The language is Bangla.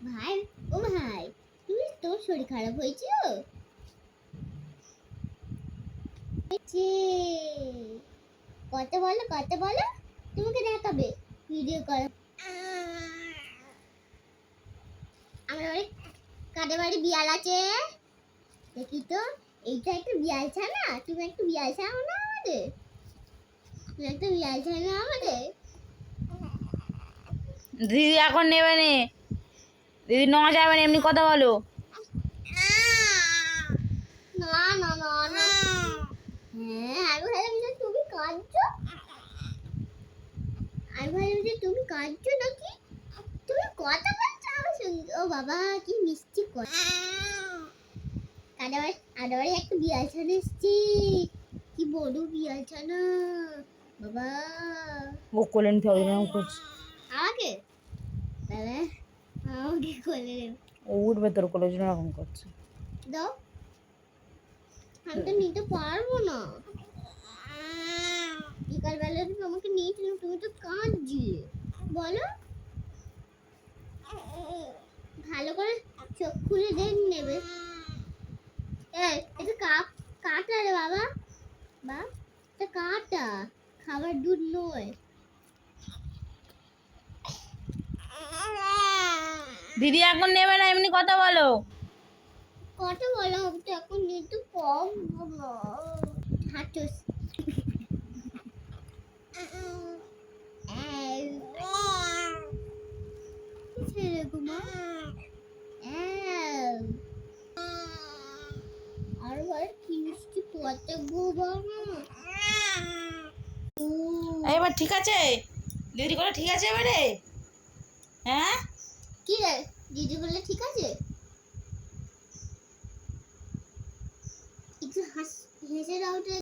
ভাই, ও ভাই, তুমি তোর শরীর খারাপ হয়েছিল? কথা বলো, কথা বলো। তোমাকে দেখাবে ভিডিও কল। আমার বাড়ি কাদের বাড়ি বিড়াল আছে দেখি তো। এইটা একটা বিড়াল ছানা। তুমি একটা বিড়াল ছানা না আমাদের? তুমি একটা বিড়াল ছানা আমাদের? দিদি এখন নেবে নে, দিদি নেওয়া যাবে না, এমনি কথা বলো। না না না না। হ্যাঁ, আমি ভাবলাম যে তুমি কাঁদছো। আমি ভাবলাম যে তুমি কাঁদছো নাকি। তুমি কথা বলছো আমার সঙ্গে। ও বাবা, কি মিষ্টি কথা। আদাবাড়ি একটা বিড়াল ছানা এসছে। কি বড় বিড়াল ছানা বাবা। ও কোলেন ফেলে করছে। আমাকে দাদা, আমাকে কোলে নেবে। ও উঠবে তোর কোলের জন্য এরকম করছে। দাও, আমি তো নিতে পারবো না। বিকালবেলা তোমাকে নিয়েছিলাম, তুমি তো কাঁদছিলে। বলো, ভালো করে চোখ খুলে দেখ নেবে। এই, এটা কাটা রে বাবা। বা, এটা কাটা, খাবার দুধ নয়। দিদি এখন নেবে না, এমনি কথা বলো। কথা বলা হবে তো, এখন নিতে কম বাবা। হাঁটোস। ছেড়ে ঘুমা। আর ভাই কি মিষ্টি কথা গো বাবা। এবার ঠিক আছে দিদি করে, ঠিক আছে এবারে? হ্যাঁ, কি রে, দিদি বলে ঠিক আছে? একটু হেসে দাও তো।